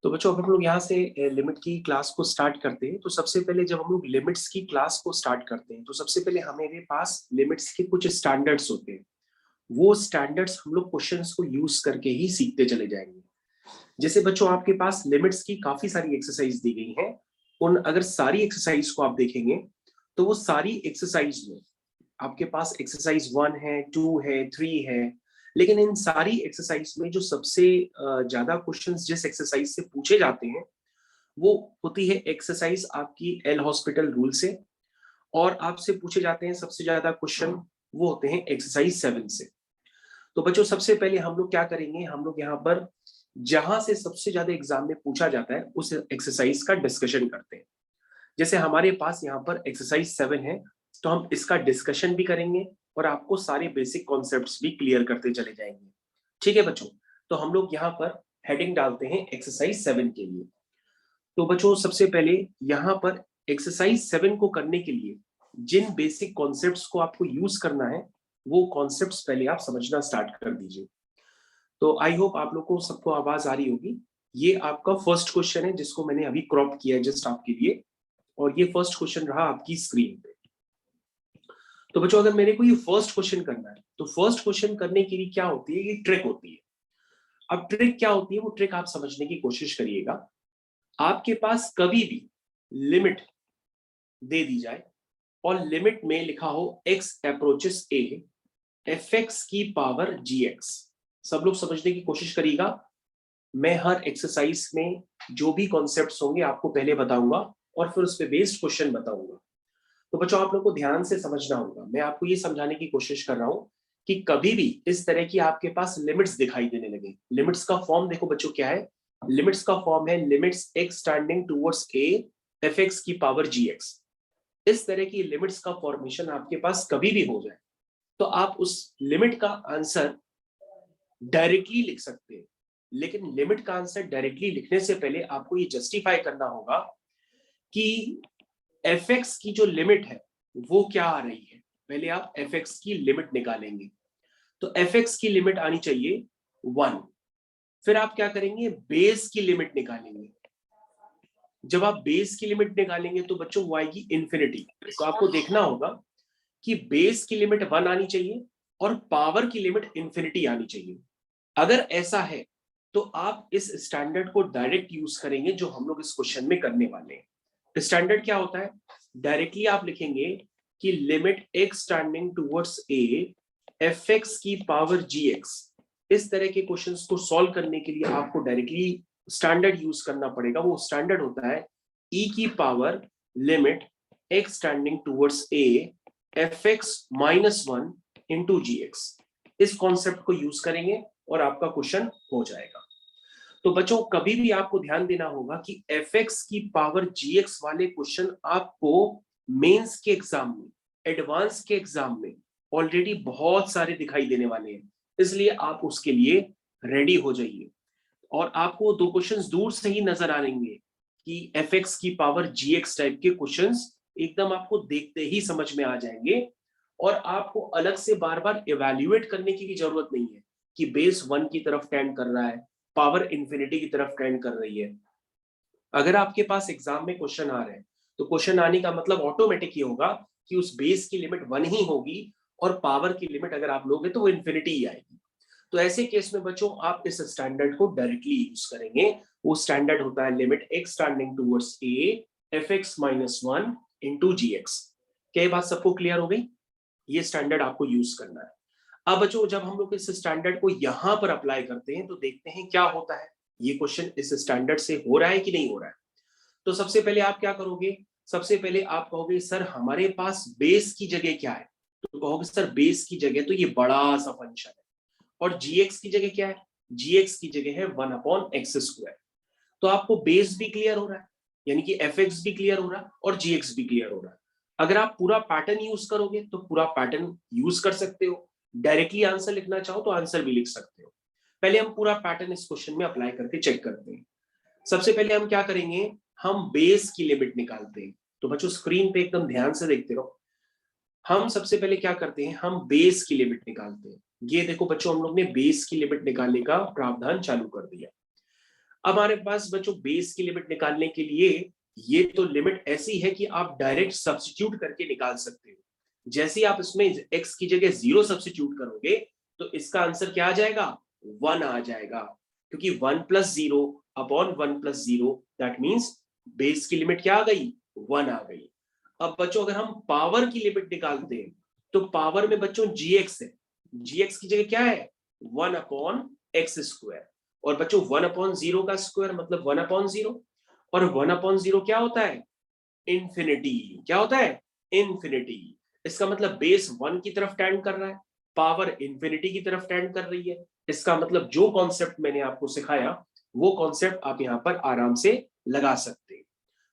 तो बच्चों अब हम लोग यहाँ से लिमिट की क्लास को स्टार्ट करते हैं। तो सबसे पहले जब हम लोग लिमिट्स की क्लास को स्टार्ट करते हैं तो सबसे पहले हमारे पास लिमिट्स के कुछ स्टैंडर्ड्स होते हैं। वो स्टैंडर्ड्स हम लोग क्वेश्चंस को यूज करके ही सीखते चले जाएंगे। जैसे बच्चों आपके पास लिमिट्स की काफी सारी एक्सरसाइज दी गई हैं। उन अगर सारी एक्सरसाइज को आप देखेंगे तो वो सारी एक्सरसाइज में आपके पास एक्सरसाइज 1 है, 2 है, 3 है। लेकिन इन सारी एक्सरसाइज में जो सबसे ज्यादा क्वेश्चंस जिस एक्सरसाइज से पूछे जाते हैं वो होती है एक्सरसाइज आपकी एल हॉस्पिटल रूल से। और आपसे पूछे जाते हैं सबसे ज्यादा क्वेश्चन वो होते हैं एक्सरसाइज 7 से। तो बच्चों सबसे पहले हम लोग क्या करेंगे, हम लोग यहाँ पर जहां से सबसे ज्यादा एग्जाम में पूछा जाता है उस एक्सरसाइज का डिस्कशन करते हैं। जैसे हमारे पास यहाँ पर एक्सरसाइज 7 है तो हम इसका डिस्कशन भी करेंगे और आपको सारे बेसिक कॉन्सेप्ट्स भी क्लियर करते चले जाएंगे। ठीक है बच्चों, तो हम लोग यहाँ पर हेडिंग डालते हैं एक्सरसाइज 7 के लिए। तो बच्चों सबसे पहले यहाँ पर एक्सरसाइज 7 को करने के लिए जिन बेसिक कॉन्सेप्ट्स को आपको यूज करना है वो कॉन्सेप्ट्स पहले आप समझना स्टार्ट कर दीजिए। तो आई होप आप लोग को सबको आवाज आ रही होगी। ये आपका फर्स्ट क्वेश्चन है जिसको मैंने अभी क्रॉप किया है जस्ट आपके लिए, और ये फर्स्ट क्वेश्चन रहा आपकी स्क्रीन पे। तो बच्चों अगर मेरे को ये फर्स्ट क्वेश्चन करना है तो फर्स्ट क्वेश्चन करने के लिए क्या होती है, ये ट्रिक होती है। अब ट्रिक क्या होती है वो ट्रिक आप समझने की कोशिश करिएगा। आपके पास कभी भी लिमिट दे दी जाए और लिमिट में लिखा हो x अप्रोचेस a fx की पावर gx, सब लोग समझने की कोशिश करिएगा। मैं हर एक्सरसाइज में जो भी कॉन्सेप्ट्स होंगे आपको पहले बताऊंगा और फिर उस पर बेस्ड क्वेश्चन बताऊंगा। तो बच्चों आप लोग को ध्यान से समझना होगा। मैं आपको ये समझाने की कोशिश कर रहा हूं कि कभी भी इस तरह की आपके पास लिमिट्स दिखाई देने लगे, लिमिट्स का फॉर्म देखो बच्चों क्या है। लिमिट्स का फॉर्म है limits x standing towards a fx की पावर gx। इस तरह की लिमिट्स का फॉर्मेशन आपके पास कभी भी हो जाए तो आप उस लिमिट का आंसर डायरेक्टली लिख सकते हैं। लेकिन लिमिट का आंसर डायरेक्टली लिखने से पहले आपको ये जस्टिफाई करना होगा कि fx की जो लिमिट है वो क्या आ रही है। पहले आप fx की लिमिट निकालेंगे तो fx की लिमिट आनी चाहिए 1। फिर आप क्या करेंगे, बेस की लिमिट निकालेंगे। जब आप बेस की लिमिट निकालेंगे तो बच्चों वो आएगी इन्फिनिटी। तो आपको देखना होगा कि बेस की लिमिट 1 आनी चाहिए और पावर की लिमिट इन्फिनिटी आनी चाहिए। अगर ऐसा है तो आप इस स्टैंडर्ड को डायरेक्ट यूज करेंगे जो हम लोग इस क्वेश्चन में करने वाले हैं। स्टैंडर्ड क्या होता है, डायरेक्टली आप लिखेंगे कि limit x standing towards a fx की पावर gx। इस तरह के क्वेश्चंस को सॉल्व करने के लिए आपको डायरेक्टली स्टैंडर्ड यूज करना पड़ेगा। वो स्टैंडर्ड होता है e की power limit x standing towards a fx minus 1 into gx। इस कॉन्सेप्ट को यूज करेंगे और आपका क्वेश्चन हो जाएगा। तो बच्चों कभी भी आपको ध्यान देना होगा कि fx की पावर gx वाले क्वेश्चन आपको मेंस के एग्जाम में, एडवांस के एग्जाम में ऑलरेडी बहुत सारे दिखाई देने वाले हैं। इसलिए आप उसके लिए रेडी हो जाइए और आपको दो क्वेश्चंस दूर से ही नजर आएंगे कि fx की पावर gx टाइप के क्वेश्चंस एकदम आपको देखते ही समझ में आ जाएंगे और आपको अलग से बार बार इवैल्यूएट करने की भी जरूरत नहीं है कि बेस 1 की तरफ टेंड कर रहा है, पावर इंफिनिटी की तरफ टेंड कर रही है। अगर आपके पास एग्जाम में क्वेश्चन आ रहे हैं तो क्वेश्चन आने का मतलब ऑटोमेटिक ही होगा कि उस बेस की लिमिट 1 ही होगी और पावर की लिमिट अगर आप लोगे तो वो इंफिनिटी ही आएगी। तो ऐसे केस में बच्चों आप इस स्टैंडर्ड को डायरेक्टली यूज करेंगे। वो स्टैंडर्ड होता है limit x standing towards a fx minus 1 into gx। क्या ये बात सबको क्लियर हो गई? ये स्टैंडर्ड आपको यूज करना है। अब बच्चों जब हम लोग इस स्टैंडर्ड को यहां पर अप्लाई करते हैं तो देखते हैं क्या होता है। ये क्वेश्चन इस स्टैंडर्ड से हो रहा है कि नहीं हो रहा है। तो सबसे पहले आप क्या करोगे, सबसे पहले आप कहोगे सर हमारे पास बेस की जगह क्या है। तो कहोगे सर बेस की जगह तो ये बड़ा सा फंक्शन है और gx की जगह क्या है, gx की जगह है 1/x²। तो आपको बेस भी क्लियर हो रहा है यानी कि fx भी क्लियर हो रहा है और gx भी क्लियर हो रहा है। अगर आप पूरा पैटर्न यूज करोगे तो पूरा पैटर्न यूज कर सकते हो। डायरेक्टली आंसर लिखना चाहो तो आंसर भी लिख सकते हो। पहले हम पूरा पैटर्न इस क्वेश्चन में अप्लाई करके चेक करते हैं। सबसे पहले हम क्या करेंगे, हम बेस की लिमिट निकालते हैं। तो बच्चों स्क्रीन पे एकदम ध्यान से देखते रहो। हम सबसे पहले क्या करते हैं, हम बेस की लिमिट निकालते हैं। ये देखो बच्चों हम लोग ने बेस की लिमिट निकालने का प्रावधान चालू कर दिया। अब हमारे पास बच्चों बेस की लिमिट निकालने के लिए ये तो लिमिट ऐसी है कि आप डायरेक्ट सब्स्टिट्यूट करके निकाल सकते हो। जैसे ही आप इसमें x की जगह 0 सब्स्टिट्यूट करोगे तो इसका आंसर क्या आ जाएगा, 1 आ जाएगा, क्योंकि 1 + 0 अपॉन 1 + 0 दैट मीन्स बेस की लिमिट क्या आ गई, 1 आ गई। अब बच्चों अगर हम पावर की लिमिट निकालते हैं तो पावर में बच्चों gx है, gx की जगह क्या है, 1/x²। और बच्चों 1/0 का स्क्वायर मतलब 1/0, और 1/0 क्या होता है, इंफिनिटी। क्या होता है, इंफिनिटी। इसका मतलब बेस 1 की तरफ टेंड कर रहा है, पावर इंफिनिटी की तरफ टेंड कर रही है। इसका मतलब जो कॉन्सेप्ट मैंने आपको सिखाया वो कॉन्सेप्ट आप यहां पर आराम से लगा सकते हैं।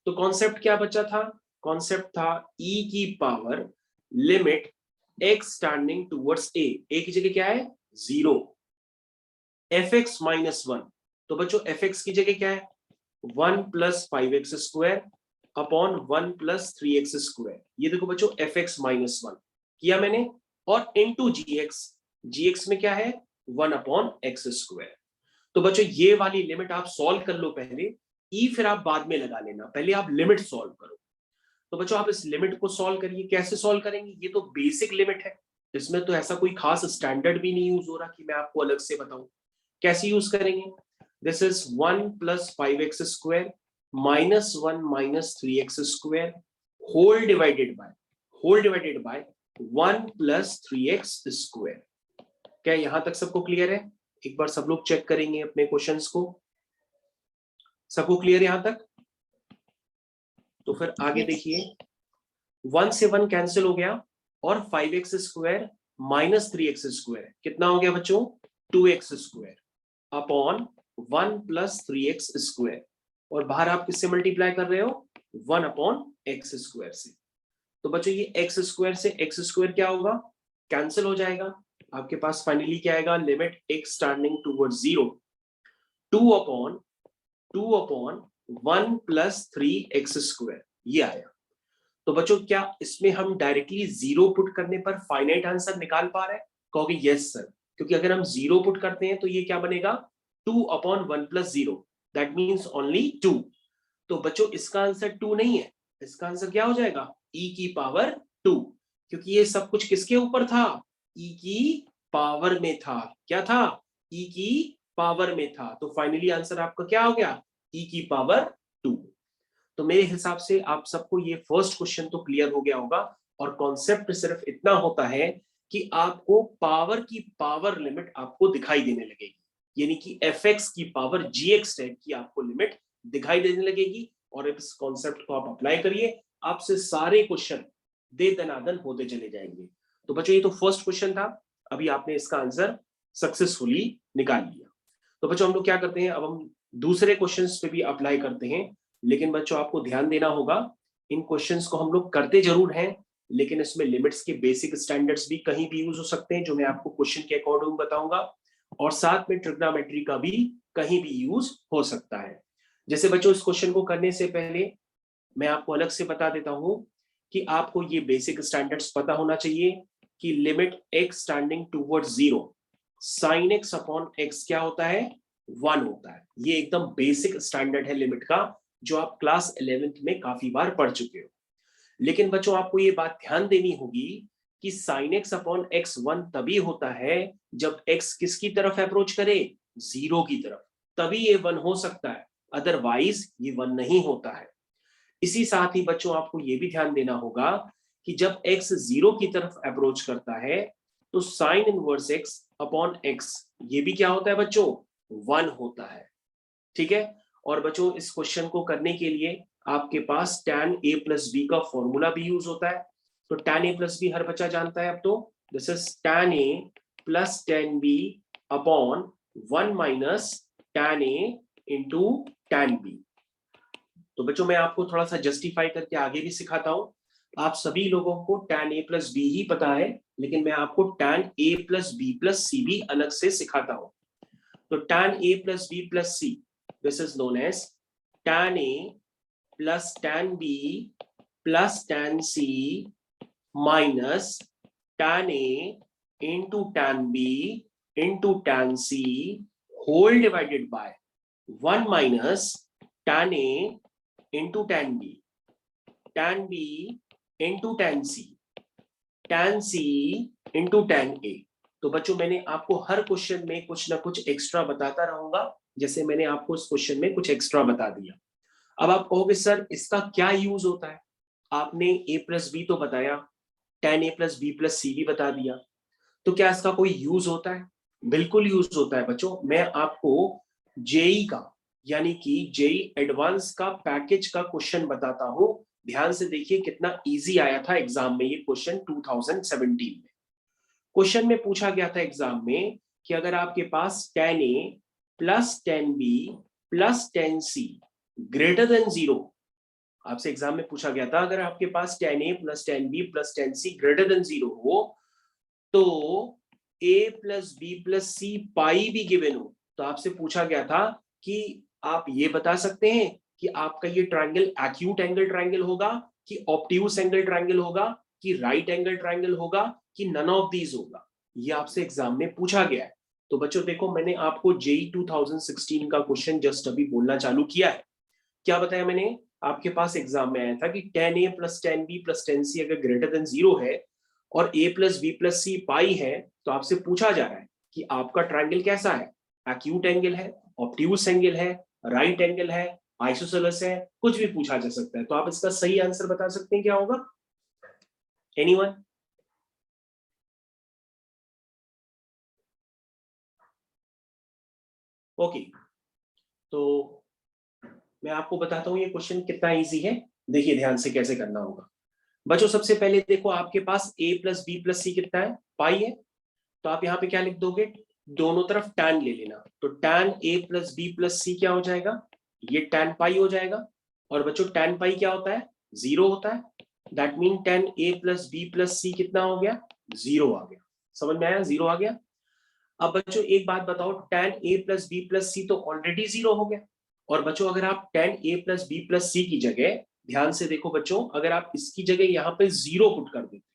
तो कॉन्सेप्ट क्या बचा था, कॉन्सेप्ट था e की power limit x standing towards a, a की जगह क्या है 0, fx -1। तो बच्चों fx की जगह क्या है 1 + 5x² अपॉन 1 + 3x²। ये देखो बच्चों fx -1 किया मैंने, और इनटू gx, gx में क्या है 1/x²। तो बच्चों ये वाली लिमिट आप सॉल्व कर लो पहले, ई फिर आप बाद में लगा लेना, पहले आप लिमिट सॉल्व करो। तो बच्चों आप इस लिमिट को सॉल्व करिए, कैसे सॉल्व करेंगे, ये तो बेसिक लिमिट है, इसमें तो ऐसा कोई खास स्टैंडर्ड भी नहीं यूज हो रहा कि मैं आपको अलग से बताऊं। कैसे यूज करेंगे, this is 1 + 5x² -1 - 3x² whole divided by 1 + 3x²। क्या यहां तक सबको क्लियर है, एक बार सब लोग चेक करेंगे अपने क्वेश्चंस को, सबको क्लियर यहां तक। तो फिर आगे देखिए, 1 से 1 कैंसिल हो गया और 5x² - 3x² कितना हो गया बच्चों, 2x² अपॉन 1 + 3x²। और बाहर आप किससे मल्टीप्लाई कर रहे हो, 1/x² से। तो बच्चों ये x² से x² क्या होगा, कैंसिल हो जाएगा। आपके पास फाइनली क्या आएगा, limit x standing towards 0 2/1 + 3x², ये आया। तो बच्चों क्या इसमें हम डायरेक्टली 0 पुट करने पर फाइनाइट आंसर निकाल पा रहे हैं, कहोगे यस सर, क्योंकि अगर हम 0 पुट करते हैं तो ये क्या बनेगा 2/1 + 0 दैट मीन्स ओनली 2। तो बच्चों इसका आंसर 2 नहीं है, इसका आंसर क्या हो जाएगा e की पावर 2, क्योंकि ये सब कुछ किसके ऊपर था, e की पावर में था। क्या था, e की पावर में था। तो फाइनली आंसर आपका क्या हो गया, e की पावर 2। तो मेरे हिसाब से आप सबको ये फर्स्ट क्वेश्चन तो क्लियर हो गया होगा, और कॉन्सेप्ट सिर्फ इतना होता है कि आपको पावर की पावर लिमिट आपको दिखाई देने लगेगी, यानी कि fx की पावर gx टाइप की आपको लिमिट दिखाई देने लगेगी, और इस कॉन्सेप्ट को आप अप्लाई करिए, आपसे सारे क्वेश्चन दे दनादन होते चले जाएंगे। तो बच्चों ये तो फर्स्ट क्वेश्चन था, अभी आपने इसका आंसर सक्सेसफुली निकाल लिया। तो बच्चों हम लोग क्या करते हैं, अब हम दूसरे क्वेश्चंस पे भी अप्लाई करते हैं, लेकिन बच्चों आपको ध्यान देना होगा, इन क्वेश्चंस को हम लोग करते जरूर हैं, लेकिन इसमें लिमिट्स के बेसिक स्टैंडर्ड्स भी कहीं भी यूज हो सकते हैं, जो मैं आपको क्वेश्चन के अकॉर्डिंग बताऊंगा, और साथ में ट्रिग्नोमेट्री का भी कहीं भी यूज हो सकता है। जैसे बच्चों इस क्वेश्चन को करने से पहले मैं आपको अलग से बता देता हूं कि आपको ये बेसिक स्टैंडर्ड्स पता होना चाहिए कि limit x standing towards 0 sin x upon x क्या होता है, 1 होता है। ये एकदम बेसिक स्टैंडर्ड है लिमिट का, जो आप क्लास 11th में काफी बार पढ़ चुके हो। लेकिन बच्चों आपको ये बात ध्यान देनी होगी कि sin x अपॉन x 1 तभी होता है जब x किसकी तरफ अप्रोच करे, 0 की तरफ, तभी ये 1 हो सकता है, अदरवाइज ये 1 नहीं होता है। इसी साथ ही बच्चों आपको यह भी ध्यान देना होगा कि जब x 0 की तरफ अप्रोच करता है तो sine inverse x upon x ये भी क्या होता है बच्चों, 1 होता है। ठीक है, और बच्चों इस क्वेश्चन को करने के लिए आपके पास tan a + b का फॉर्मूला भी यूज होता है। तो tan a + b हर बच्चा जानता है अब तो, this is tan a + tan b upon 1 - tan a into tan b। तो बच्चों मैं आपको थोड़ा सा जस्टिफाई करके आगे भी सिखाता हूं। आप सभी लोगों को tan a + b ही पता है, लेकिन मैं आपको tan a + b + c भी अलग से सिखाता हूं। तो tan a + b + c, this is known as tan a plus tan b plus tan c minus tan a into tan b into tan c whole divided by 1 minus tan A into tan B, tan B into tan C, tan C into tan A। तो बच्चों मैंने आपको हर question में कुछ ना कुछ extra बताता रहूंगा, जैसे मैंने आपको इस क्वेश्चन में कुछ एक्स्ट्रा बता दिया। अब आप कहोगे सर इसका क्या यूज होता है, आपने a प्लस बी तो बताया, tan a plus b plus c भी बता दिया, तो क्या इसका कोई यूज होता है? बिल्कुल यूज होता है बच्चों। मैं आपको जेई का यानी कि जेई एडवांस का पैकेज का क्वेश्चन बताता हूं। ध्यान से देखिए कितना इजी आया था एग्जाम में ये क्वेश्चन 2017 में। क्वेश्चन में पूछा गया था एग्जाम में कि अगर आपके पास tan a plus tan b plus tan c greater than 0, आपसे एग्जाम में पूछा गया था अगर आपके पास tan a plus tan b plus tan c greater than 0 हो, तो a plus b plus c पाई भी गिवन हो, तो आपसे पूछा गया था कि आप ये बता सकते हैं कि आपका ये ट्रायंगल एक्यूट एंगल ट्रायंगल होगा कि ऑब्ट्यूज एंगल ट्रायंगल होगा कि राइट एंगल ट्रायंगल होगा कि नन ऑफ दीज होगा। ये आपसे एग्जाम में पूछा गया है। तो बच्चों देखो मैंने आपको जेई 2016 का क्वेश्चन जस्ट अभी बोलना चालू किया है। क्या बताया मैंने? आपके पास एग्जाम में आया था कि tan a plus tan b plus tan c अगर ग्रेटर देन 0 है और a plus b plus c पाई है, तो आपसे पूछा जा रहा है कि आपका ट्रायंगल कैसा है, एक्यूट एंगल है, ऑब्ट्यूज एंगल है, राइट एंगल है, आइसोसेलेस है, कुछ भी पूछा जा सकता है। तो आप इसका सही आंसर बता सकते हैं क्या होगा? एनीवन? ओके, तो मैं आपको बताता हूं ये क्वेश्चन कितना इजी है। देखिए ध्यान से कैसे करना होगा। बच्चों सबसे पहले देखो आपके पास a plus b plus c कितना है, पाई है। तो आप यहाँ पे क्या लिख दोगे, दोनों तरफ tan ले लेना, तो tan a plus b plus c क्या हो जाएगा, ये tan पाई हो जाएगा। और बच्चों tan पाई क्या होता है, 0 होता है। That mean tan a plus b plus c कितना हो गया, 0 आ गया। समझ में आया, 0 आ गया। अब बच्चों एक बात बताओ, tan a plus b plus c तो ऑलरेडी 0 हो गया। और बच्चों अगर आप tan a plus b plus c की जगह, ध्यान से देखो बच्चों, अगर आप इसकी जगह यहाँ पे 0 पुट कर देते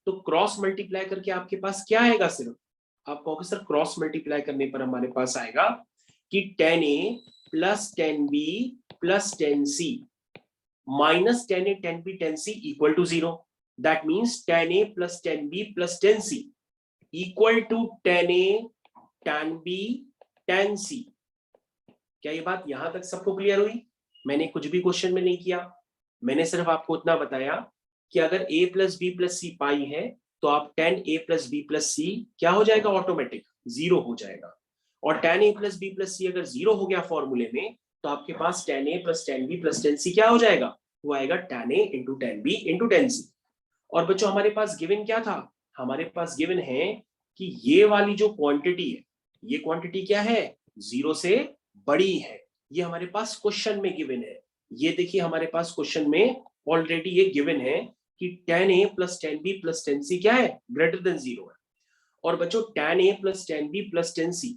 तो क्रॉस मल्टीप्लाई करके आपके पास क्या आएगा, सिर्फ आप कहोगे सर क्रॉस मल्टीप्लाई करने पर हमारे पास आएगा कि tan a plus tan b plus tan c minus tan a tan b tan c equal to 0। That means tan a plus tan b plus tan c equal to tan a tan b tan c। क्या ये बात यहां तक सबको clear हुई? मैंने कुछ भी क्वेश्चन में नहीं किया, मैंने सिर्फ आपको इतना बताया कि अगर a plus b plus c pi है तो आप tan a plus b plus c क्या हो जाएगा, ऑटोमेटिक 0 हो जाएगा। और tan a plus b plus c अगर 0 हो गया फॉर्मूले में, तो आपके पास tan a plus tan b plus tan c क्या हो जाएगा, वो आएगा tan a into tan b into tan c। और बच्चों हमारे पास गिवन क्या था, हमारे पास गिवन है कि ये वाली जो क्वांटिटी है, ये क्वांटिटी क्या है, 0 से बड़ी है। ये हमारे पास क्वेश्चन में गिवन है। ये देखिए हमारे पास क्वेश्चन में ऑलरेडी ये गिवन है कि tan a plus tan b plus tan c क्या है, ग्रेटर देन 0 है। और बच्चों tan a plus tan b plus tan c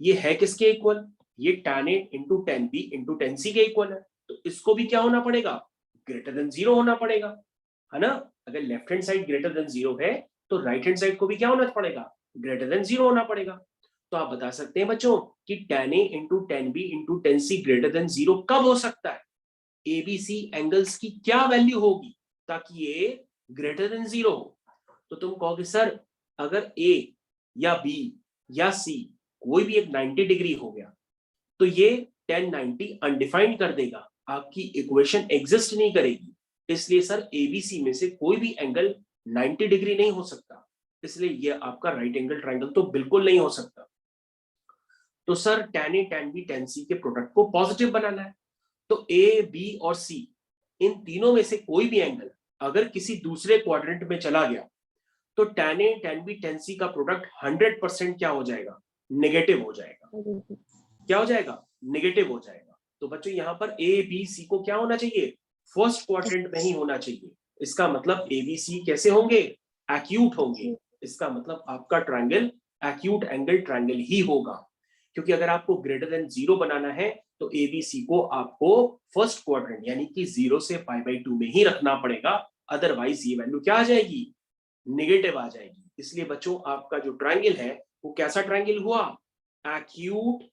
ये है किसके इक्वल, ये tan a into tan b into tan c के इक्वल है। तो इसको भी क्या होना पड़ेगा, ग्रेटर देन 0 होना पड़ेगा, है ना। अगर left hand side greater than 0 है तो राइट हैंड साइड को भी क्या होना पड़ेगा, ग्रेटर देन 0 होना पड़ेगा। तो आप बता सकते हैं बच्चों कि tan a into tan b into tan c greater than 0 कब हो सकता है, एबीसी एंगल्स की क्या वैल्यू होगी ताकि ये ग्रेटर देन 0 हो। तो तुम कहोगे सर अगर a या b या c कोई भी एक 90 डिग्री हो गया तो ये tan 90 अनडिफाइंड कर देगा, आपकी इक्वेशन एग्जिस्ट नहीं करेगी। इसलिए सर एबीसी में से कोई भी एंगल 90 डिग्री नहीं हो सकता, इसलिए ये आपका राइट एंगल ट्रायंगल तो बिल्कुल नहीं हो सकता। तो sir tan a tan b tan c के प्रोडक्ट को पॉजिटिव बनाना है, तो ए बी और सी इन तीनों में से कोई भी एंगल अगर किसी दूसरे क्वाड्रेंट में चला गया तो tan a tan b tan c का प्रोडक्ट 100% क्या हो जाएगा, नेगेटिव हो जाएगा। क्या हो जाएगा, नेगेटिव हो जाएगा। तो बच्चों यहाँ पर ए बी सी को क्या होना चाहिए, फर्स्ट क्वाड्रेंट में ही होना चाहिए। इसका मतलब ए बी सी कैसे होंगे, एक्यूट होंगे। इसका मतलब आपका ट्रायंगल एक्यूट एंगल ट्रायंगल ही होगा, क्योंकि अगर आपको ग्रेटर देन 0 बनाना है तो ए बी सी को आपको फर्स्ट क्वाड्रेंट यानी कि 0 से π/2 में ही रखना पड़ेगा, अदरवाइज ये वैल्यू क्या आ जाएगी, नेगेटिव आ जाएगी। इसलिए बच्चों आपका जो ट्रायंगल है वो कैसा ट्रायंगल हुआ, एक्यूट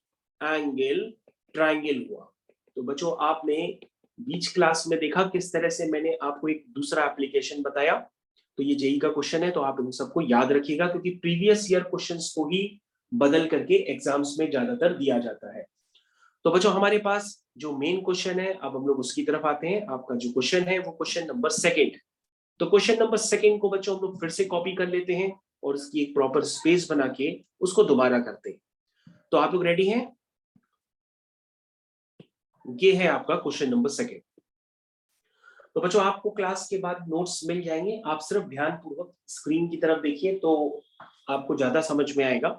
एंगल ट्राइंगल हुआ। तो बच्चों आपने बीच क्लास में देखा किस तरह से मैंने आपको एक दूसरा एप्लीकेशन बताया। तो ये जेई का क्वेश्चन है, तो आप इन सबको याद रखिएगा, क्योंकि प्रीवियस ईयर क्वेश्चंस को ही बदल करके एग्जाम्स में ज्यादातर दिया जाता है। तो बच्चों हमारे पास जो मेन क्वेश्चन है, अब हम लोग उसकी तरफ आते हैं। आपका जो क्वेश्चन है वो क्वेश्चन नंबर सेकंड। तो क्वेश्चन नंबर सेकंड को बच्चों हम लोग फिर से कॉपी कर लेते हैं और उसकी एक प्रॉपर स्पेस बना के उसको दोबारा करते हैं। तो आप लोग रेडी हैं? ये है आपका क्वेश्चन नंबर सेकंड। तो बच्चों आपको क्लास के बाद नोट्स मिल जाएंगे, आप सिर्फ ध्यानपूर्वक स्क्रीन की तरफ देखिए तो आपको ज्यादा समझ में आएगा।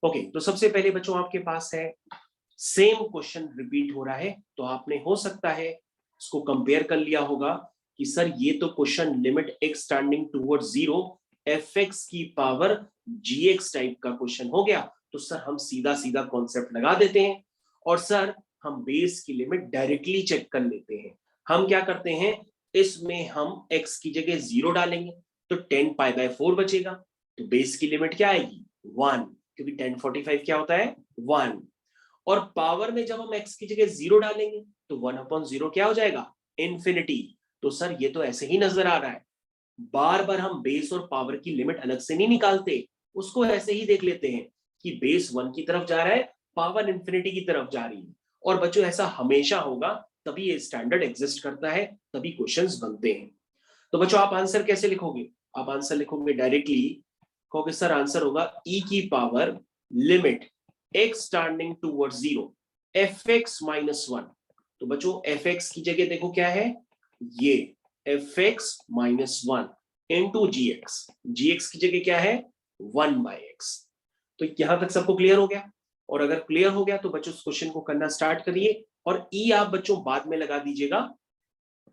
ओके, तो सबसे पहले बच्चों आपके पास है सेम क्वेश्चन रिपीट हो रहा है, तो आपने हो सकता है इसको कंपेयर कर लिया होगा कि सर ये तो question limit x tending toward zero F x की पावर जी एक्स टाइप का क्वेश्चन हो गया। तो सर हम सीधा सीधा कॉन्सेप्ट लगा देते हैं और सर हम बेस की लिमिट डायरेक्टली चेक कर लेते हैं। हम क्या करते हैं, इसमें हम x की जगह 0 डालेंगे तो 10π/4 बचेगा। तो बेस की लिमिट क्या आएगी? 1, क्योंकि 1045 क्या होता है? 1। और पावर में जब हम x की जगह 0 डालेंगे तो 1/0 क्या हो जाएगा? इन्फिनिटी। तो सर ये तो ऐसे ही नजर आ रहा है, बार बार हम बेस और पावर की लिमिट अलग से नहीं निकालते, उसको ऐसे ही देख लेते हैं कि बेस 1 की तरफ जा रहा है, पावर इंफिनिटी की तरफ जा रही है। और बच्चों ऐसा हमेशा होगा, तभी ये स्टैंडर्ड एग्जिस्ट करता है, तभी क्वेश्चंस बनते हैं। तो बच्चों आप आंसर कैसे लिखोगे? आप आंसर लिखोगे डायरेक्टली, कहोगे सर आंसर होगा e की power limit x tending towards 0 fx-1। तो बच्चों fx की जगह देखो क्या है, ये fx-1 इंटू gx, gx की जगह क्या है? 1/x। तो यहां तक सबको क्लियर हो गया? और अगर क्लियर हो गया तो बच्चों इस क्वेश्चन को करना स्टार्ट करिए, और ई आप बच्चों बाद में लगा दीजिएगा।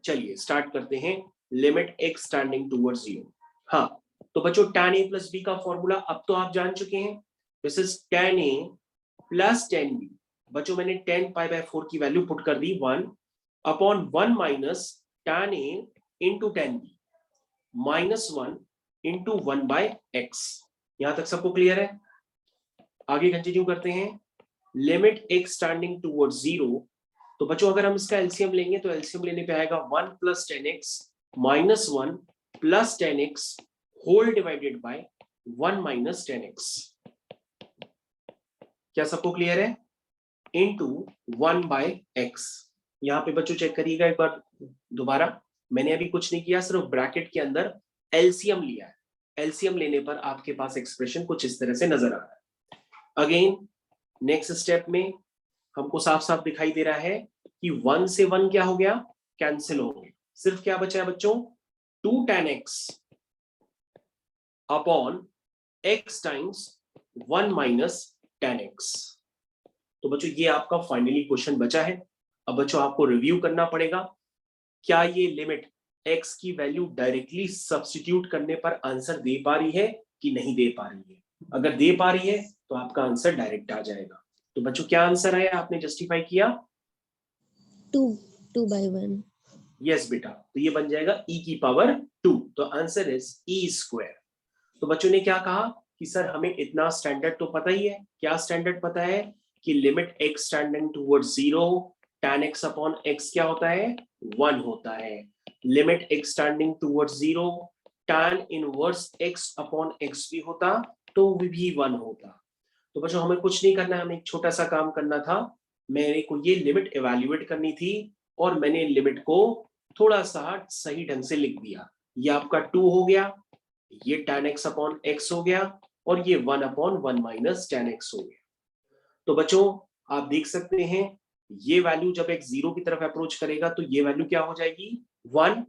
चलिए स्टार्ट करते हैं। Limit x tending towards 0। हाँ, तो बच्चों tan a प्लस b का फॉर्मूला अब तो आप जान चुके हैं। This is tan a plus tan b। बच्चों मैंने 10π/4 की वैल्यू पुट कर दी 1/1 minus tan a into tan b -1 into 1/x। यहां तक सबको क्लियर है? आगे कंटिन्यू करते हैं। Limit x tending towards 0। तो बच्चों अगर हम इसका एलसीएम लेंगे तो एलसीएम लेने पे आएगा 1 + 10x -1 + 10x whole divided by 1 - 10x। क्या सबको क्लियर है? Into 1/x। यहाँ पे बच्चों चेक करिएगा एक बार दोबारा, मैंने अभी कुछ नहीं किया, सिर्फ ब्रैकेट के अंदर एलसीएम लिया है। एलसीएम लेने पर आपके पास एक्सप्रेशन कुछ इस तरह से नजर आ रहा है। अगेन नेक्स्ट स्टेप में हमको साफ साफ दिखाई दे रहा है कि 1 से 1 क्या हो गया? कैंसिल हो गया। सिर्फ क्या बचा है बच्चों? 2 tan x upon x times 1 - tan x। तो बच्चों ये आपका फाइनली क्वेश्चन बचा है। अब बच्चों आपको रिव्यू करना पड़ेगा, क्या ये लिमिट x की वैल्यू डायरेक्टली सब्स्टिट्यूट करने पर आंसर दे पा रही है कि नहीं दे पा रही है। अगर दे पा रही है तो आपका आंसर डायरेक्ट आ जाएगा। तो बच्चों क्या आंसर आया, आपने जस्टिफाई किया? 2/1। यस बेटा, तो ये बन जाएगा e की पावर 2। तो आंसर इज e²। तो बच्चों ने क्या कहा कि सर हमें इतना स्टैंडर्ड तो पता ही है। क्या स्टैंडर्ड पता है? कि limit x tending towards 0 tan x upon x क्या होता है? 1 होता है। Limit x tending towards 0 tan inverse x upon x भी होता तो भी 1 होता। तो बच्चों हमें कुछ नहीं करना, हमें एक छोटा सा काम करना था। मेरे को ये लिमिट इवैल्यूएट करनी थी और मैंने लिमिट को थोड़ा सा सही ढंग से लिख दिया। ये आपका 2 हो गया, ये tan x अपॉन x हो गया, और ये 1/1 - tan x हो गया। तो बच्चों आप देख सकते हैं ये वैल्यू जब x 0 की तरफ अप्रोच करेगा तो ये वैल्यू क्या हो जाएगी? 1।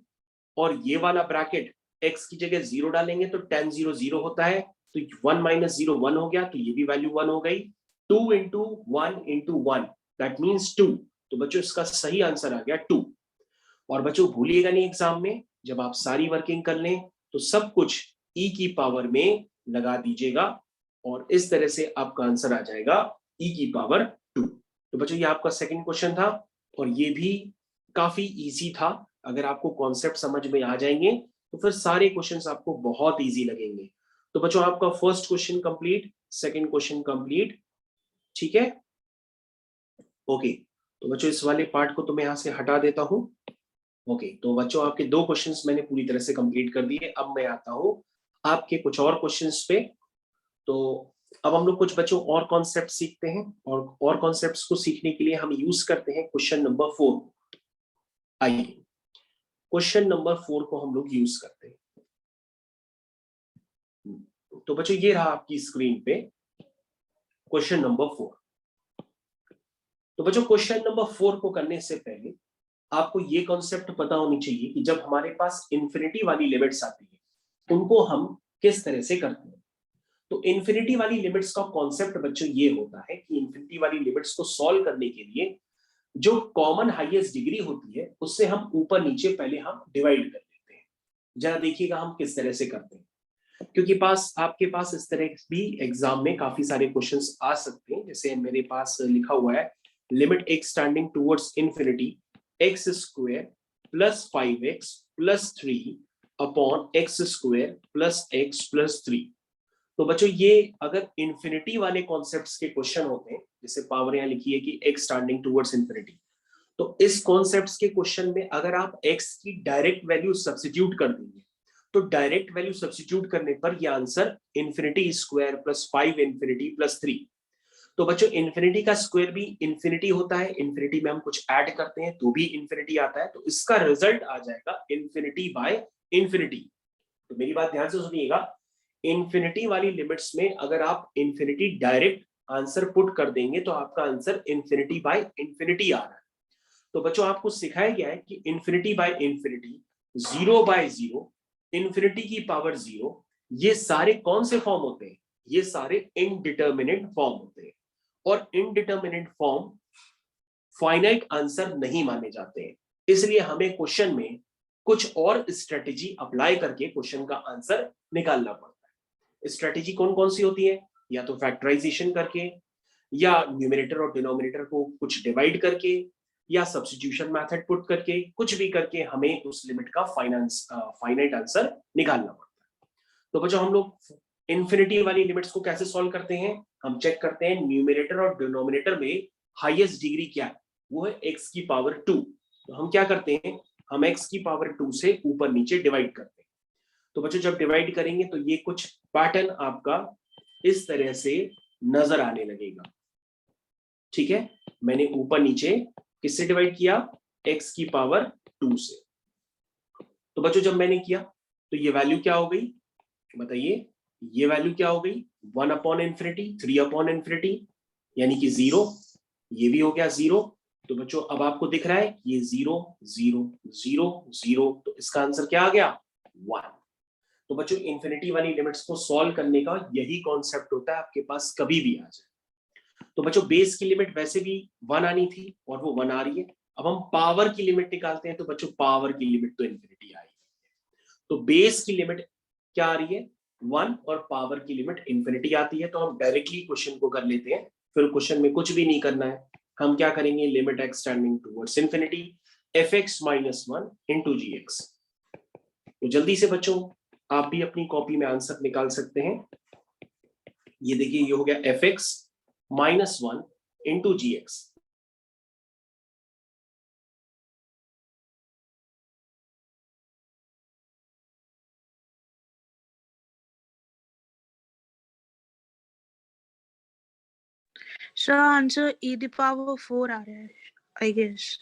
और ये वाला ब्रैकेट x की जगह 0 डालेंगे तो tan 0 0 होता है, तो 1 - 0 1 हो गया, तो ये भी वैल्यू 1 हो गई। 2 × 1 × 1 दैट मींस 2। तो बच्चों इसका सही आंसर आ गया 2। और बच्चों भूलिएगा नहीं एग्जाम में जब आप सारी वर्किंग कर लें तो सब कुछ e की पावर में लगा दीजिएगा और इस तरह से आपका आंसर आ जाएगा e की पावर 2। तो बच्चों ये आपका सेकंड क्वेश्चन था और ये भी काफी इजी था। अगर आपको कॉन्सेप्ट समझ में आ जाएंगे तो फिर सारे क्वेश्चंस आपको बहुत इजी लगेंगे। तो बच्चों आपका first question complete, second question complete, ठीक है। ओके, तो बच्चों इस वाले पार्ट को तो मैं यहाँ से हटा देता हूँ। ओके, तो बच्चों आपके 2 क्वेश्चंस मैंने पूरी तरह से कंप्लीट कर दिए। अब मैं आता हूँ आपके कुछ और क्वेश्चंस पे। तो अब हम लोग कुछ बच्चों और कॉन्सेप्ट सीखते हैं, और कॉन्सेप्ट्स को सीखने के लिए हम यूज करते हैं क्वेश्चन नंबर 4। आइए क्वेश्चन नंबर 4 को हम लोग यूज करते हैं। तो बच्चों ये रहा आपकी स्क्रीन पे क्वेश्चन नंबर 4। तो बच्चों क्वेश्चन नंबर 4 को करने से पहले आपको ये कॉन्सेप्ट पता होनी चाहिए कि जब हमारे पास इंफिनिटी वाली लिमिट्स आती है उनको हम किस तरह से करते हैं। तो इंफिनिटी वाली लिमिट्स का कॉन्सेप्ट बच्चों ये होता है कि इंफिनिटी वाली लिमिट्स को सॉल्व करने के लिए जो कॉमन हाईएस्ट डिग्री होती है उससे हम ऊपर नीचे पहले हम डिवाइड कर लेते हैं। जरा देखिएगा हम किस तरह से करते हैं, क्योंकि आपके पास इस तरह भी एग्जाम में काफी सारे क्वेश्चंस आ सकते हैं। जैसे मेरे पास लिखा हुआ है limit x tending towards infinity x square plus 5x plus 3 upon x square plus x plus 3। तो बच्चों ये अगर इंफिनिटी वाले कॉन्सेप्ट्स के क्वेश्चन होते हैं, जैसे पावर यहाँ लिखी है कि एक्स टेंडिंग टुवर्ड्स इंफिनिटी, तो इस कॉन्सेप्ट्स के क्वेश्चन में अगर आप एक्स की डायरेक्ट वैल्यू सब्स्टिट्यूट कर देंगे तो डायरेक्ट वैल्यू सब्स्टिट्यूट करने पर यह answer infinity square plus 5 infinity plus 3। तो बच्चों इंफिनिटी का स्क्वायर भी इंफिनिटी होता है, इंफिनिटी में हम कुछ ऐड करते हैं तो भी इंफिनिटी आता है, तो इसका रिजल्ट आ जाएगा इंफिनिटी बाय इंफिनिटी। तो मेरी बात ध्यान से सुनिएगा, इंफिनिटी वाली लिमिट्स में अगर आप इंफिनिटी डायरेक्ट आंसर पुट कर देंगे तो आपका आंसर इंफिनिटी बाय इंफिनिटी आ रहा है। तो बच्चों आपको सिखाया गया है कि infinity by infinity, zero by zero, infinity की पावर जीरो, ये सारे कौन से फॉर्म होते हैं? ये सारे इनडिटर्मिनेट फॉर्म होते हैं, और इनडिटर्मिनेट फॉर्म फाइनाइट आंसर नहीं माने जाते हैं। इसलिए हमें क्वेश्चन में कुछ और स्ट्रेटेजी अप्लाई करके क्वेश्चन का आंसर निकालना पड़ता है। स्ट्रेटेजी कौन कौन सी होती है? या तो फैक्टराइजेशन करके, या न्यूमरेटर और डिनोमिनेटर को कुछ डिवाइड करके, या सब्स्टिट्यूशन मेथड पुट करके, कुछ भी करके हमें उस लिमिट का फाइनाइट आंसर निकालना पड़ता है। तो बच्चों हम लोग इंफिनिटी वाली लिमिट्स को कैसे सॉल्व करते हैं? हम चेक करते हैं न्यूमरेटर और डिनोमिनेटर में हाईएस्ट डिग्री क्या है, वो है एक्स की पावर 2। तो हम क्या करते हैं, हम एक्स की पावर 2 से ऊपर नीचे डिवाइड करते हैं। तो बच्चों जब डिवाइड करेंगे तो ये कुछ पैटर्न आपका इस तरह से नजर आने लगेगा। ठीक है, मैंने ऊपर नीचे किससे डिवाइड किया? x की पावर 2 से। तो बच्चों जब मैंने किया तो ये वैल्यू क्या हो गई बताइए? ये वैल्यू क्या हो गई? 1 अपॉन इंफिनिटी, 3 अपॉन इंफिनिटी, यानी कि 0। ये भी हो गया 0। तो बच्चों अब आपको दिख रहा है ये 0 0 0 0, तो इसका आंसर क्या आ गया? 1। तो बच्चों इंफिनिटी वाली लिमिट्स को सॉल्व करने का यही कॉन्सेप्ट होता है, आपके पास कभी भी आ जाए। तो बच्चों बेस की लिमिट वैसे भी 1 आनी थी और वो 1 आ रही है। अब हम पावर की लिमिट निकालते हैं, तो बच्चों पावर की लिमिट तो इंफिनिटी आएगी। तो बेस की लिमिट क्या आ रही है? 1, और पावर की लिमिट इंफिनिटी आती है। तो हम डायरेक्टली क्वेश्चन को कर लेते हैं, फिर क्वेश्चन में कुछ भी नहीं करना है। हम क्या करेंगे, limit x tending towards infinity f x minus 1 into g x. तो जल्दी से बच्चों आप भी अपनी कॉपी में आंसर निकाल सकते हैं। ये देखिए ये हो गया f x minus 1 into g x. Sir, answer e the power 4 आ रहा है, I guess.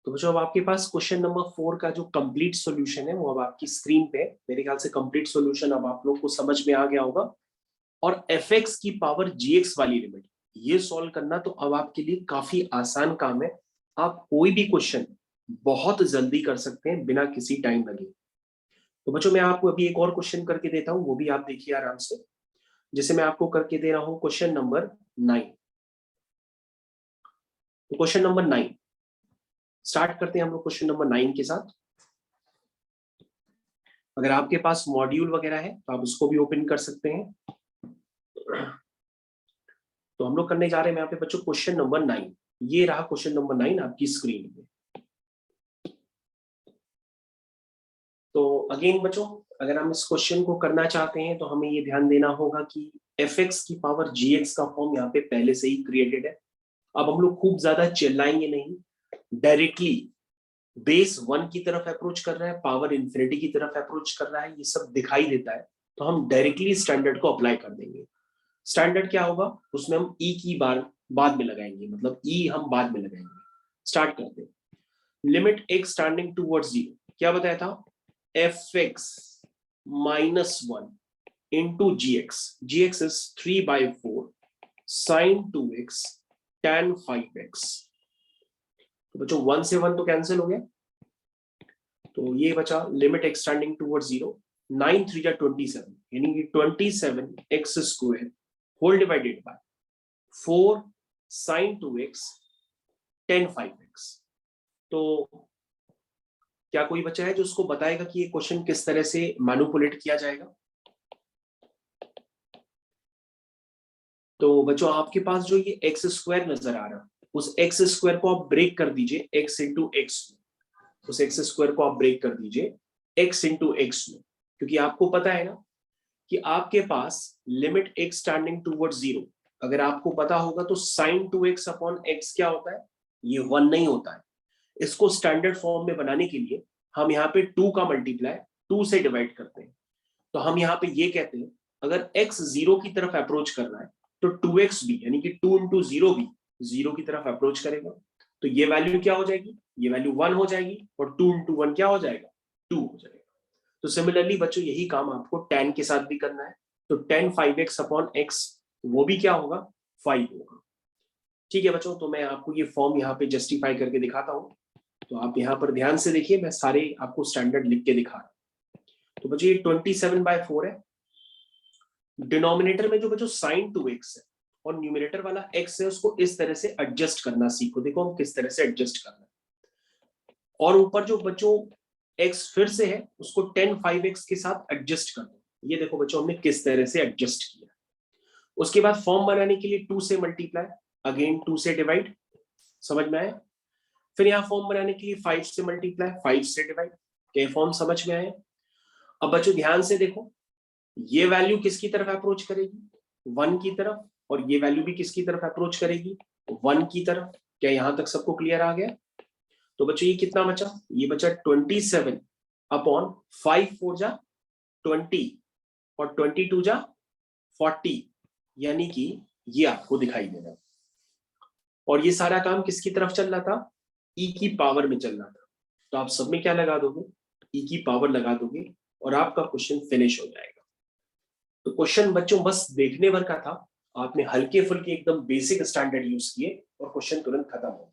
तो बच्चों अब आपके पास क्वेश्चन नंबर 4 का जो कंप्लीट सॉल्यूशन है वो अब आपकी स्क्रीन पे है। मेरे ख्याल से कंप्लीट सॉल्यूशन अब आप लोग को समझ में आ गया होगा। और fx की पावर gx वाली लिमिट ये सॉल्व करना तो अब आपके लिए काफी आसान काम है। आप कोई भी क्वेश्चन बहुत जल्दी कर सकते हैं बिना किसी टाइम लगे। तो बच्चों मैं आपको अभी एक और क्वेश्चन करके देता हूं, वो भी आप देखिए आराम से। जैसे मैं आपको करके दे रहा हूं क्वेश्चन नंबर 9। तो क्वेश्चन नंबर 9 स्टार्ट करते हैं हम लोग क्वेश्चन नंबर 9 के साथ। अगर आपके पास मॉड्यूल वगैरह है तो आप उसको भी ओपन कर सकते हैं। तो हम लोग करने जा रहे हैं यहाँ पे बच्चों क्वेश्चन नंबर 9। ये रहा क्वेश्चन नंबर 9 आपकी स्क्रीन पे। तो अगेन बच्चों अगर हम इस क्वेश्चन को करना चाहते हैं तो हमें ये ध्यान देना होगा कि fx की पावर gx का फॉर्म यहाँ पे पहले से ही क्रिएटेड है। अब हम लोग खूब ज्यादा चिल्लाएंगे नहीं, डायरेक्टली बेस 1 की तरफ अप्रोच कर रहा है, पावर इंफिनिटी की तरफ अप्रोच कर रहा है, ये सब दिखाई देता है। तो हम डायरेक्टली स्टैंडर्ड को अप्लाई कर देंगे। स्टैंडर्ड क्या होगा, उसमें हम ई की बार बाद में लगाएंगे, मतलब ई हम बाद में लगाएंगे। स्टार्ट करते हैं। लिमिट x स्टैंडिंग टूवर्ड्स 0 क्या बताया था, fx -1 into gx, gx is 3/4 sin 2x tan 5x। तो बच्चों 1 से 1 तो कैंसिल हो गया, तो ये बचा लिमिट x स्टैंडिंग टूवर्ड्स 0, 9 3 जा 27 यानी कि 27x² whole divided by 4 sin 2x tan 5x। तो क्या कोई बच्चा है जो उसको बताएगा कि ये क्वेश्चन किस तरह से मैनिपुलेट किया जाएगा। तो बच्चों आपके पास जो ये x² नजर आ रहा है, उस x² को आप ब्रेक कर दीजिए x इंटू एक्स में। उस x² को आप ब्रेक कर दीजिए x इंटू एक्स में, क्योंकि आपको पता है ना कि आपके पास लिमिट x स्टैंडिंग टूवर्ड्स 0 अगर आपको पता होगा तो sin 2x अपॉन x क्या होता है, ये 1 नहीं होता है। इसको स्टैंडर्ड फॉर्म में बनाने के लिए हम यहाँ पे 2 का मल्टीप्लाई 2 से डिवाइड करते हैं। तो हम यहाँ पे ये कहते हैं अगर x 0 की तरफ अप्रोच कर रहा है तो 2x भी यानी कि 2 इंटू 0 भी 0 की तरफ अप्रोच करेगा। तो ये वैल्यू क्या हो जाएगी, ये वैल्यू 1 हो जाएगी, और 2 इंटू 1 क्या हो जाएगा, 2 हो जाएगा। तो सिमिलरली बच्चों यही काम आपको tan के साथ भी करना है। तो tan 5x अपॉन x वो भी क्या होगा, 5 होगा। ठीक है बच्चों, तो मैं आपको ये फॉर्म यहाँ पे जस्टिफाई करके दिखाता हूँ। तो आप यहाँ पर ध्यान से देखिए, मैं सारे आपको स्टैंडर्ड लिख के दिखा रहा हूँ। तो बच्चों ये 27/4 है। डिनोमिनेटर में जो बच्चों sin 2x है और न्यूमिनेटर वाला x है, उसको इस तरह से एडजस्ट करना सीखो। देखो हम किस तरह से एडजस्ट करना है। और ऊपर जो बच्चों x फिर से है उसको tan 5x के साथ एडजस्ट कर दो। ये देखो बच्चों हमने किस तरह से एडजस्ट किया। उसके बाद फॉर्म बनाने के लिए 2 से मल्टीप्लाई, अगेन 2 से डिवाइड, समझ में आया। फिर यहाँ फॉर्म बनाने के लिए 5 से मल्टीप्लाई 5 से डिवाइड, क्या फॉर्म समझ में आया। अब बच्चों ध्यान से देखो, ये वैल्यू किसकी तरफ अप्रोच करेगी, 1 की तरफ, और ये वैल्यू भी किसकी तरफ अप्रोच करेगी, 1 की तरफ। क्या यहां तक सबको क्लियर आ गया। तो बच्चों ये कितना बचा, ये बचा 27 अपॉन 5 4 जा 20 और 22 जा 40, यानी कि ये आपको दिखाई दे रहा है। और ये सारा काम किसकी तरफ चल रहा था, ई की पावर में चल रहा था। तो आप सब में क्या लगा दोगे, ई की पावर लगा दोगे और आपका क्वेश्चन फिनिश हो जाएगा। तो क्वेश्चन बच्चों बस देखने भर का था, आपने हल्के फुल्के एकदम बेसिक स्टैंडर्ड यूज किए और क्वेश्चन तुरंत खत्म हो गया।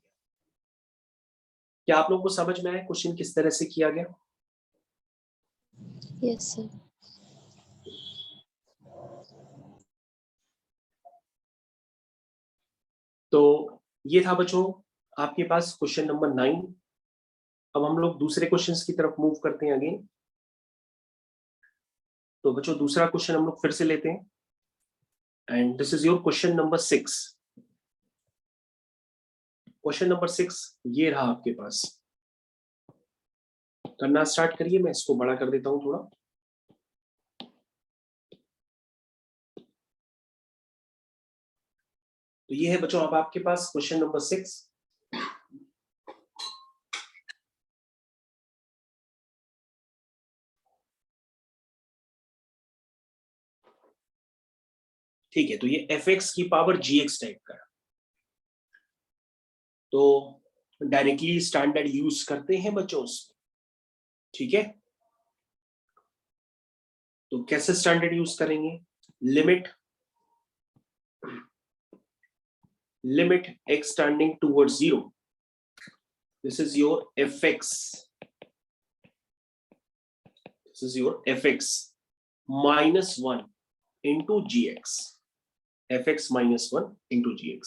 क्या आप लोगों को समझ में आया क्वेश्चन किस तरह से किया गया। Yes sir. तो ये था बच्चों आपके पास क्वेश्चन नंबर 9। अब हम लोग दूसरे क्वेश्चंस की तरफ मूव करते हैं अगेन। तो बच्चों दूसरा क्वेश्चन हम लोग फिर से लेते हैं, and this is your question number 6। Question number 6 ये रहा आपके पास। करना स्टार्ट करिए, मैं इसको बड़ा कर देता हूं थोड़ा। तो ये है बच्चों अब आपके पास क्वेश्चन नंबर 6। ठीक है, तो ये fx की पावर gx टाइप का है। तो डायरेक्टली स्टैंडर्ड यूज करते हैं बच्चों उसमें, ठीक है। तो कैसे स्टैंडर्ड यूज करेंगे? Limit x tending towards 0, this is your fx, minus 1 into gx, fx minus 1 into gx.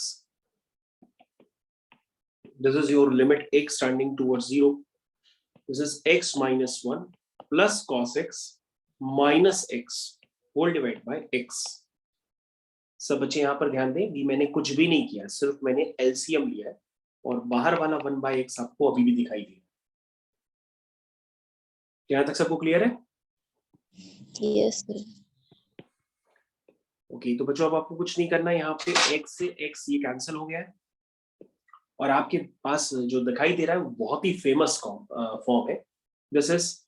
This is your limit x tending towards 0. This is x minus 1 plus cos x minus x whole divided by x. सब बच्चे यहाँ पर ध्यान दें, मैंने कुछ भी नहीं किया, सिर्फ मैंने एलसीएम लिया है और बाहर वाला 1/x आपको अभी भी दिखाई दे। यहाँ तक सबको क्लियर है? Yes sir. ओके, तो बच्चों अब आपको कुछ नहीं करना है, यहाँ पे x से x ये कैंसिल हो गया है और आपके पास जो दिखाई दे रहा है वो बहुत ही फेमस फॉर्म है। दिस इज,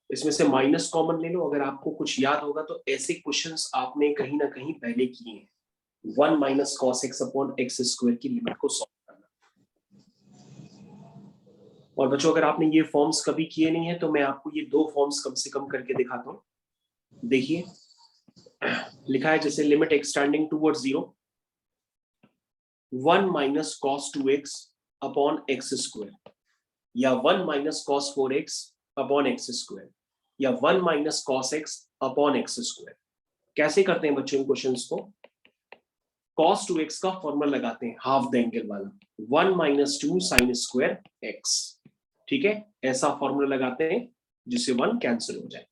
इसमें से माइनस कॉमन ले लो। अगर आपको कुछ याद होगा तो ऐसे क्वेश्चंस आपने कहीं ना कहीं पहले किए हैं। 1 minus cos x upon x square की लिमिट को सॉल्व करना। और बच्चों अगर आपने ये फॉर्म्स कभी किए नहीं है तो मैं आपको ये दो फॉर्म्स कम से कम करके दिखाता हूँ। देखिए लिखा है जैसे limit x tending towards 0, 1 minus cos 2x upon x square, या 1 minus cos 4x upon x square, या 1 minus cos x upon x square. कैसे करते हैं बच्चों इन क्वेश्चंस को? cos 2x का फॉर्मूला लगाते हैं हाफ द एंगल वाला, 1 माइनस 2 साइन स्क्वायर x, ठीक है। ऐसा फॉर्मूला लगाते हैं जिससे 1 कैंसिल हो जाए।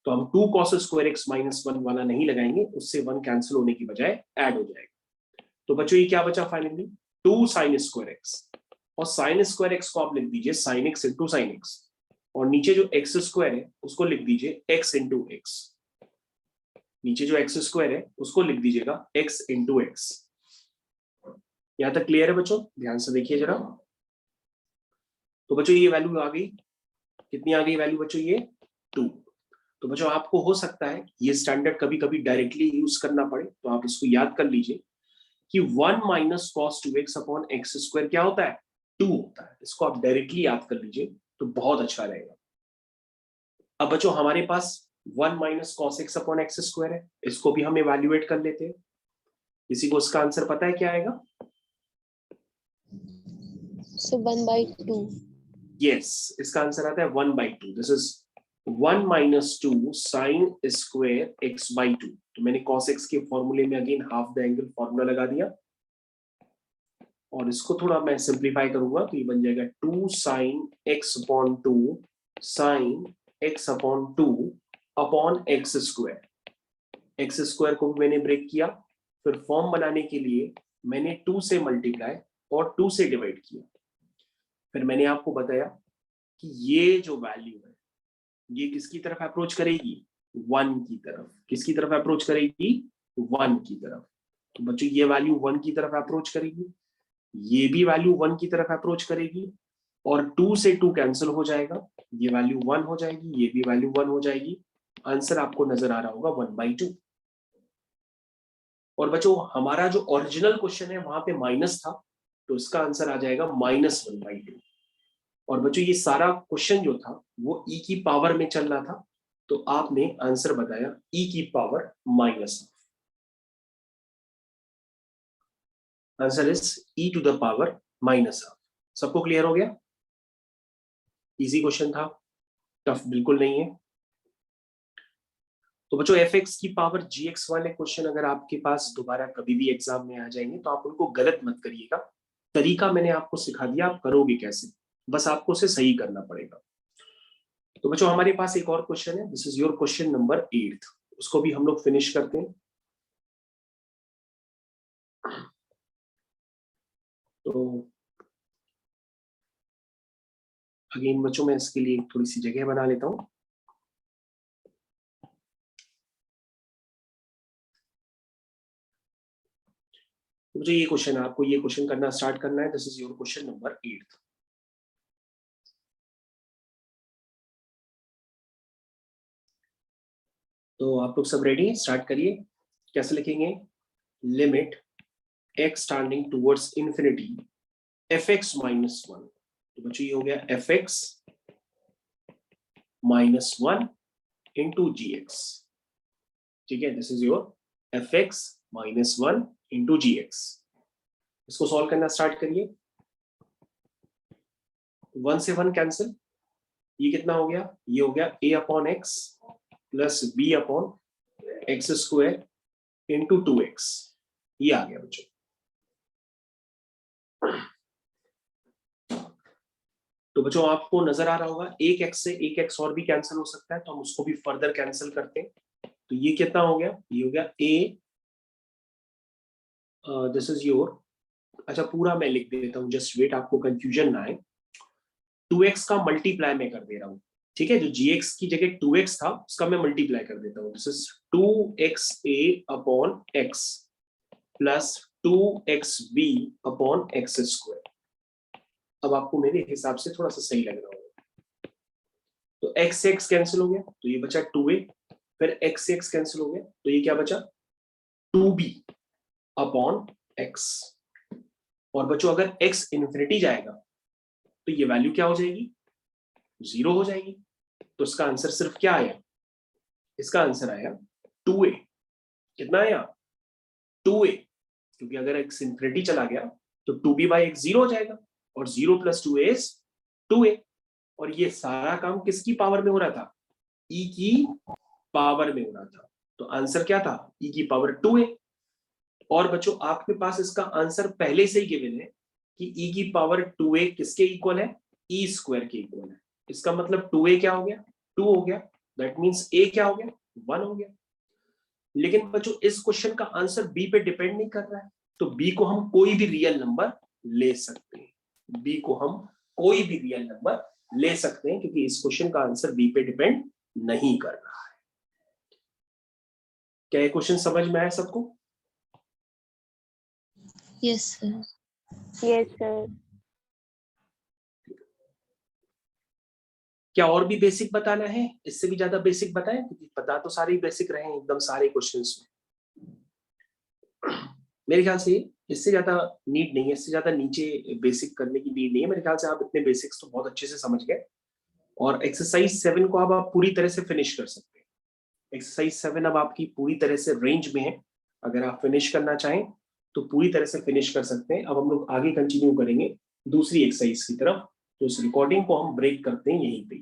तो हम 2 cos स्क्वायर x माइनस 1 वाला नहीं लगाएंगे, उससे 1 कैंसिल होने की बजाय ऐड हो जाएगा। तो बच्चों ये क्या बचा फाइनली? 2 साइन स्क्वायर x, और साइन स्क्वायर x को आप लिख दीजिए sine x into sine x, और नीचे जो x स्क्वायर है उसको लिख दीजिए x इंटू x। नीचे जो एक्स स्क्वायर है उसको लिख दीजिएगा x इंटू एक्स। यहां तक क्लियर है बच्चों? ध्यान से देखिए जरा। तो बच्चों ये वैल्यू आ गई, कितनी आ गई वैल्यू बच्चों? ये 2। तो बच्चों आपको हो सकता है ये स्टैंडर्ड कभी कभी डायरेक्टली यूज करना पड़े, तो आप इसको याद कर लीजिए कि 1 minus cos 2x upon x square क्या होता है? 2 होता है। इसको आप डायरेक्टली याद कर लीजिए तो बहुत अच्छा रहेगा। अब बच्चों हमारे पास 1 minus cos x upon x square है, इसको भी हम इवैल्यूएट कर लेते हैं। किसी को इसका आंसर पता है क्या आएगा? So 1/2. यस, इसका आंसर आता है 1/2। This is 1 minus 2 sine square x by 2। तो मैंने कॉस एक्स के फॉर्मूले में again half the angle formula लगा दिया, और इसको थोड़ा मैं सिंप्लीफाई करूंगा तो ये बन जाएगा 2 sine x upon 2 sine x upon 2 upon x square. X square को भी मैंने ब्रेक किया, फिर फॉर्म बनाने के लिए मैंने 2 से मल्टीप्लाई और 2 से डिवाइड किया। फिर मैंने आपको बताया कि ये जो वैल्यू है ये किसकी तरफ अप्रोच करेगी? 1 की तरफ। किसकी तरफ अप्रोच करेगी? 1 की तरफ। तो बच्चों ये वैल्यू 1 की तरफ अप्रोच करेगी, ये भी वैल्यू 1 की तरफ अप्रोच करेगी, और 2 से 2 कैंसिल हो जाएगा, ये वैल्यू 1 हो जाएगी, ये भी वैल्यू 1 हो जाएगी। आंसर आपको नजर आ रहा होगा 1/2। और बच्चों हमारा जो ओरिजिनल क्वेश्चन है वहां पे माइनस था, तो इसका आंसर आ जाएगा -1/2। और बच्चों ये सारा क्वेश्चन जो था वो e की पावर में चल रहा था, तो आपने आंसर बताया e की power -. Answer is e to the power -. सबको क्लियर हो गया? इजी क्वेश्चन था, टफ बिल्कुल नहीं है। तो बच्चों fx की पावर gx वाले क्वेश्चन अगर आपके पास दोबारा कभी भी एग्जाम में आ जाएंगे तो आप उनको गलत मत करिएगा। तरीका मैंने आपको सिखा दिया, आप करोगे कैसे, बस आपको उसे सही करना पड़ेगा। तो बच्चों हमारे पास एक और क्वेश्चन है, this is your question number 8, उसको भी हम लोग फिनिश करते हैं। तो अगेन बच्चों मैं इसके लिए थोड़ी सी जगह बना लेता हूं। मुझे ये क्वेश्चन है, आपको ये क्वेश्चन करना स्टार्ट करना है। This is your question number 8। तो आप लोग सब रेडी? स्टार्ट करिए। कैसे लिखेंगे? Limit x tending towards infinity fx -1 तो बच्चों ये हो गया fx -1 इंटू gx, ठीक है, this is your fx -1 into gx। इसको सॉल्व करना स्टार्ट करिए। 1 से 1 कैंसिल, ये कितना हो गया, ये हो गया a upon x plus b upon x square into 2x, ये आ गया बच्चों। तो बच्चों आपको नजर आ रहा होगा एक x से एक x और भी कैंसिल हो सकता है, तो हम उसको भी फर्दर कैंसिल करते हैं। तो ये कितना हो गया, ये हो गया a, दिस इज योर, अच्छा पूरा मैं लिख देता हूँ, जस्ट वेट, आपको कंफ्यूजन ना आए। 2x का मल्टीप्लाई मैं कर दे रहा हूँ, ठीक है, जो gx की जगह 2x था उसका मैं मल्टीप्लाई कर देता हूँ। This is 2xa upon x plus 2xb upon x square. अब आपको मेरे हिसाब से थोड़ा सा सही लग रहा होगा। तो x से x कैंसिल हो गया, तो ये बचा 2a, फिर x से x कैंसिल हो गया, तो ये क्या बचा 2b अपॉन x। और बच्चों अगर x इन्फिनिटी जाएगा तो ये वैल्यू क्या हो जाएगी, 0 हो जाएगी। तो इसका आंसर सिर्फ क्या आया, इसका आंसर आया 2a। कितना आया, 2a, क्योंकि अगर x इन्फिनिटी चला गया तो 2b बाई x 0 हो जाएगा, और 0 प्लस 2a इज 2a। और ये सारा काम किसकी पावर में हो रहा था, e की पावर में हो रहा था। तो आंसर क्या था, e की पावर 2a। और बच्चों आपके पास इसका आंसर पहले से ही गिवन है कि e की पावर 2a किसके इक्वल है, e स्क्वायर के इक्वल है। इसका मतलब 2a क्या हो गया, 2 हो गया, दैट मींस a क्या हो गया, 1 हो गया। लेकिन बच्चों इस क्वेश्चन का आंसर b पे डिपेंड नहीं कर रहा है, तो b को हम कोई भी रियल नंबर ले सकते हैं, b को हम कोई भी रियल नंबर ले सकते हैं, क्योंकि इस क्वेश्चन का आंसर b पे डिपेंड नहीं कर रहा है। क्या ये क्वेश्चन समझ में आया सबको? Yes sir. Yes sir. क्या और भी बेसिक बताना है, इससे भी ज्यादा बेसिक बताएं, क्योंकि पता तो सारे ही बेसिक रहे हैं एकदम सारे क्वेश्चंस में। मेरे ख्याल से इससे ज्यादा नीड नहीं है, इससे ज्यादा नीचे बेसिक करने की नीड नहीं है। मेरे ख्याल से आप इतने बेसिक्स तो बहुत अच्छे से समझ गए, और एक्सरसाइज 7 को अब आप पूरी तरह से फिनिश कर सकते हैं। एक्सरसाइज 7 अब आपकी पूरी तरह से रेंज में है, अगर आप फिनिश करना चाहें तो पूरी तरह से फिनिश कर सकते हैं। अब हम लोग आगे कंटिन्यू करेंगे दूसरी एक्सरसाइज की तरफ, तो इस रिकॉर्डिंग को हम ब्रेक करते हैं यहीं पे।